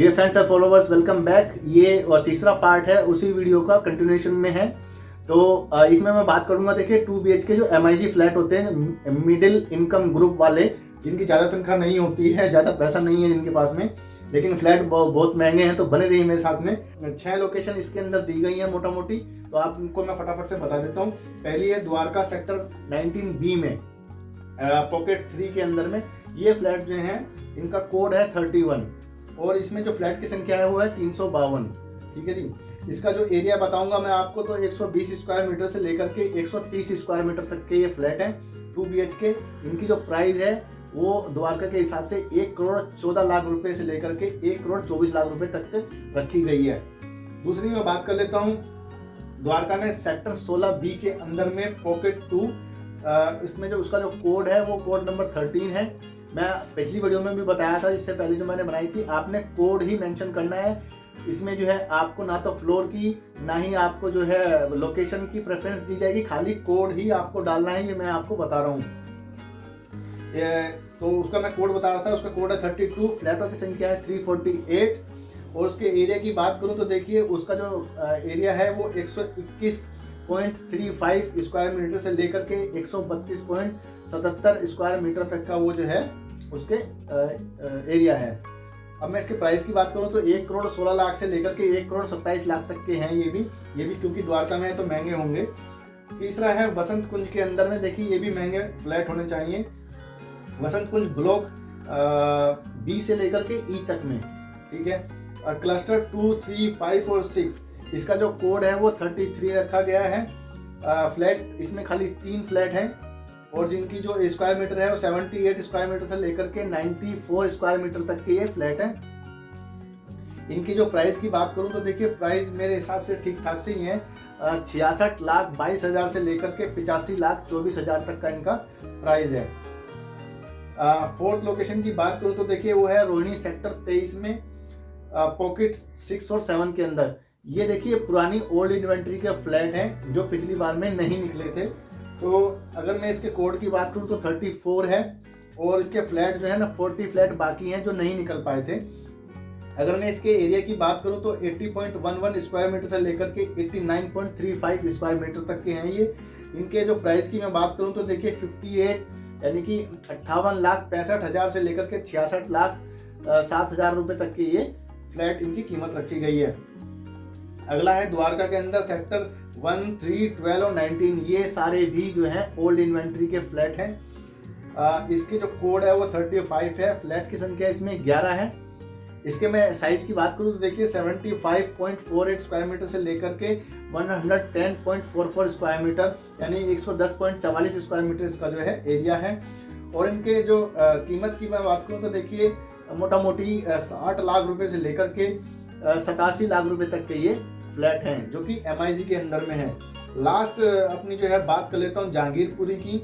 Dear friends and followers, welcome back. ये तीसरा part है, उसी वीडियो का कंटिन्यूएशन में है। तो इसमें मैं बात करूंगा, देखिए 2 BHK जो MIG फ्लैट होते हैं, मिडिल इनकम ग्रुप वाले, जिनकी ज़्यादा तनख्वाह नहीं होती है, ज़्यादा पैसा नहीं है जिनके पास में, लेकिन फ्लैट बहुत महंगे हैं। तो बने रहिए मेरे साथ में। 6 लोकेशन इसके अंदर दी गई है मोटा मोटी, तो आपको मैं फटाफट से बता देता हूँ। पहली है द्वारका सेक्टर 19B में, पॉकेट 3 के अंदर में। ये फ्लैट जो है इनका कोड है 31 और इसमें जो फ्लैट की संख्या है वो है 352। ठीक है जी। इसका जो एरिया बताऊंगा मैं आपको, तो 120 स्क्वायर मीटर से लेकर के 130 स्क्वायर मीटर तक के ये फ्लैट हैं 2 BHK। इनकी जो प्राइस है वो द्वारका के हिसाब से 1 करोड़ 14 लाख रुपए से लेकर के 1 करोड़ 24 लाख रुपए तक रखी गई है। दूसरी मैं बात कर लेता हूँ द्वारका में सेक्टर 16B के अंदर में पॉकेट 2। इसमें जो उसका जो कोड है वो कोड नंबर 13 है। मैं पिछली वीडियो में भी बताया था, इससे पहले जो मैंने बनाई थी, आपने कोड ही मेंशन करना है। इसमें जो है आपको ना तो फ्लोर की ना ही आपको जो है लोकेशन की प्रेफरेंस दी जाएगी, खाली कोड ही आपको डालना है। ये मैं आपको बता रहा हूँ। तो उसका मैं कोड बता रहा था, उसका कोड है 32, फ्लैटों की संख्या है 348 और उसके एरिया की बात करूँ तो देखिए उसका जो एरिया है वो 121.35 स्क्वायर मीटर से लेकर के 132.77 स्क्वायर मीटर तक का वो जो है उसके एरिया है। अब मैं इसके प्राइस की बात करूं तो 1 करोड़ 16 लाख से लेकर के 1 करोड़ 27 लाख तक के हैं। ये भी क्योंकि द्वारका में है तो महंगे होंगे। तीसरा है वसंत कुंज के अंदर में, देखिए ये भी महंगे फ्लैट होने चाहिए। वसंत कुंज ब्लॉक B से लेकर के E तक में, ठीक है। क्लस्टर 2, 3, 5 और 6, इसका जो कोड है वो 33 रखा गया है। फ्लैट इसमें खाली 3 फ्लैट हैं और जिनकी जो स्क्वायर मीटर है वो 78 स्क्वायर मीटर से लेकर के 94 स्क्वायर मीटर तक के ये फ्लैट हैं। इनकी जो प्राइस की बात करूं तो देखिए प्राइस मेरे हिसाब से ठीक ठाक से ही है। 66,22,000 से लेकर के 85,24,000 तक का इनका प्राइस है। फोर्थ लोकेशन की बात करूं तो देखिए वो है रोहिणी सेक्टर 23 में, पॉकेट 6 और 7 के अंदर। ये देखिए पुरानी ओल्ड इन्वेंट्री के फ्लैट हैं जो पिछली बार में नहीं निकले थे। तो अगर मैं इसके कोड की बात करूं तो 34 है और इसके फ्लैट जो है ना 40 फ्लैट बाकी हैं जो नहीं निकल पाए थे। अगर मैं इसके एरिया की बात करूं तो 80.11 स्क्वायर मीटर से लेकर के 89.35 स्क्वायर मीटर तक के हैं ये। इनके जो प्राइस की मैं बात करूं तो देखिए 58 यानी कि 58,65,000 से लेकर के 66,07,000 रुपए तक के ये फ्लैट इनकी कीमत रखी गई है। अगला है द्वारका के अंदर सेक्टर 1, 3, 12 और 19। ये सारे भी जो हैं ओल्ड इन्वेंट्री के फ्लैट हैं। इसके जो कोड है वो 35 है। फ्लैट की संख्या इसमें 11 है। इसके मैं साइज की बात करूँ तो देखिए 75.48 स्क्वायर मीटर से लेकर के 110.44 स्क्वायर मीटर यानी 110.44 स्क्वायर मीटर इसका जो है एरिया है। और इनके जो कीमत की मैं बात करूँ तो देखिए मोटा मोटी 60 लाख रुपए से लेकर के 87 लाख रुपए तक के ये फ्लैट हैं जो कि MIG के अंदर में है। लास्ट अपनी जो है बात कर लेता हूँ जहांगीरपुरी की।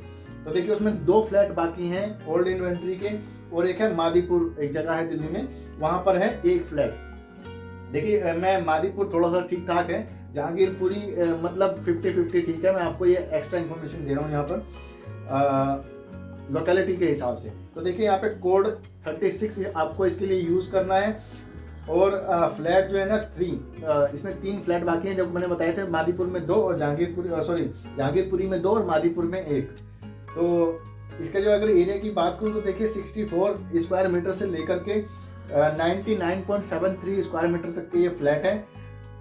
तो देखिए उसमें 2 फ्लैट बाकी हैं ओल्ड इन्वेंट्री के और एक है मादीपुर, एक जगह है दिल्ली में, वहां पर है 1 फ्लैट। देखिए मैं मादीपुर थोड़ा सा ठीक ठाक है, जहांगीरपुरी मतलब 50-50 ठीक है। मैं आपको ये एक्स्ट्रा इन्फॉर्मेशन दे रहा हूँ यहाँ पर लोकेलिटी के हिसाब से। तो देखिए यहाँ पे कोड 36 आपको इसके लिए यूज करना है। और फ्लैट जो है ना 3, इसमें 3 फ्लैट बाकी हैं जब मैंने बताए थे, मादीपुर में 2 और जहांगीरपुरी में 2 और मादीपुर में 1। तो इसका जो अगर एरिया की बात करूँ तो देखिए 64 स्क्वायर मीटर से लेकर के 99.73 स्क्वायर मीटर तक के ये फ्लैट है।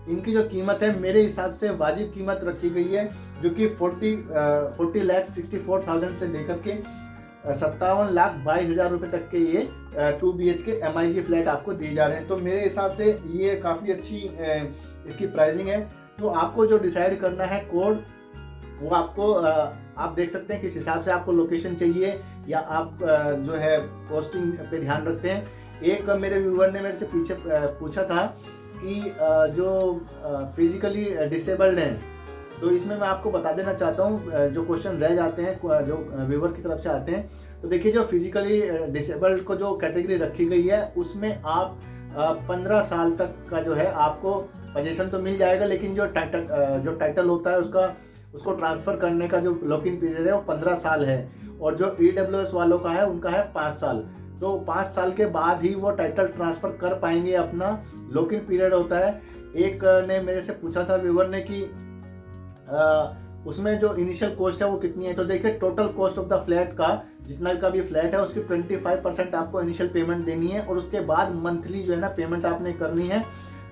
इनकी जो कीमत है मेरे हिसाब से वाजिब कीमत रखी गई है, जो कि 40,64,000 से लेकर के 57,22,000 रुपए तक के ये 2 BHK MIG फ्लैट आपको दिए जा रहे हैं। तो मेरे हिसाब से ये काफ़ी अच्छी इसकी प्राइसिंग है। तो आपको जो डिसाइड करना है कोड, वो आपको आप देख सकते हैं किस हिसाब से आपको लोकेशन चाहिए या आप जो है पोस्टिंग पे ध्यान रखते हैं। एक मेरे व्यूअर ने मेरे से पीछे पूछा था कि जो फिजिकली डिसेबल्ड हैं, तो इसमें मैं आपको बता देना चाहता हूँ जो क्वेश्चन रह जाते हैं जो व्यूअर की तरफ से आते हैं। तो देखिए जो फिजिकली डिसेबल्ड को जो कैटेगरी रखी गई है उसमें आप 15 साल तक का जो है आपको पोजीशन तो मिल जाएगा, लेकिन जो टाइटल होता है उसको ट्रांसफ़र करने का जो लॉक इन पीरियड है वो 15 साल है। और जो EWS वालों का है उनका है 5 साल। तो 5 साल के बाद ही वो टाइटल ट्रांसफ़र कर पाएंगे। अपना लॉक इन पीरियड होता है। एक ने मेरे से पूछा था व्यूवर ने कि उसमें जो इनिशियल कॉस्ट है वो कितनी है। तो देखिए total cost of the flat का जितना का भी फ्लैट है उसकी 25% आपको इनिशियल पेमेंट देनी है और उसके बाद मंथली जो है ना पेमेंट आपने करनी है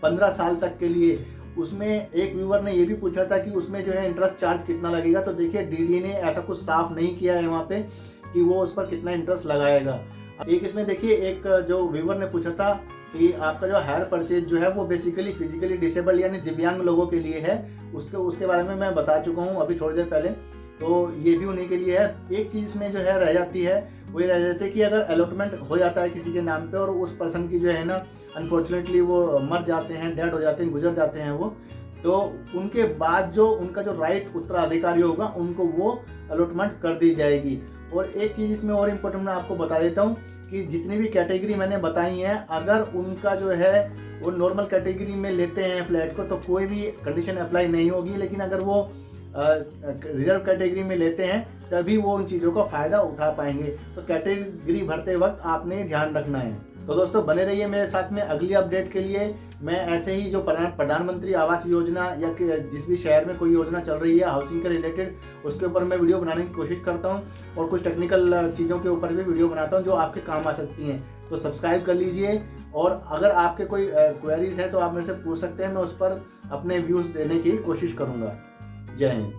15 साल तक के लिए। उसमें एक व्यूवर ने ये भी पूछा था कि उसमें जो है इंटरेस्ट चार्ज कितना लगेगा। तो देखिए डीडी ने ऐसा कुछ साफ नहीं किया है वहाँ पे कि वो उस पर कितना इंटरेस्ट लगाएगा। एक इसमें देखिए एक जो व्यूवर ने पूछा था कि आपका जो हायर परचेज जो है वो बेसिकली फिजिकली डिसेबल यानी दिव्यांग लोगों के लिए है। उसके बारे में मैं बता चुका हूँ अभी थोड़ी देर पहले। तो ये भी उन्हीं के लिए है। एक चीज़ में जो है रह जाती है वो ये रह जाती है कि अगर अलॉटमेंट हो जाता है किसी के नाम पे और उस पर्सन की जो है ना अनफॉर्चुनेटली वो मर जाते हैं, डेड हो जाते हैं, गुजर जाते हैं वो, तो उनके बाद जो उनका जो राइट उत्तराधिकारी होगा उनको वो अलॉटमेंट कर दी जाएगी। और एक चीज़ इसमें और इम्पोर्टेंट मैं आपको बता देता हूँ कि जितनी भी कैटेगरी मैंने बताई हैं अगर उनका जो है वो नॉर्मल कैटेगरी में लेते हैं फ्लैट को तो कोई भी कंडीशन अप्लाई नहीं होगी। लेकिन अगर वो रिजर्व कैटेगरी में लेते हैं तभी वो उन चीज़ों का फ़ायदा उठा पाएंगे। तो कैटेगरी भरते वक्त आपने ध्यान रखना है। तो दोस्तों बने रहिए मेरे साथ में अगली अपडेट के लिए। मैं ऐसे ही जो प्रधानमंत्री आवास योजना या जिस भी शहर में कोई योजना चल रही है हाउसिंग के रिलेटेड उसके ऊपर मैं वीडियो बनाने की कोशिश करता हूं और कुछ टेक्निकल चीज़ों के ऊपर भी वीडियो बनाता हूं जो आपके काम आ सकती हैं। तो सब्सक्राइब कर लीजिए और अगर आपके कोई क्वेरीज हैं तो आप मेरे से पूछ सकते हैं। मैं उस पर अपने व्यूज़ देने की कोशिश करूँगा। जय हिंद।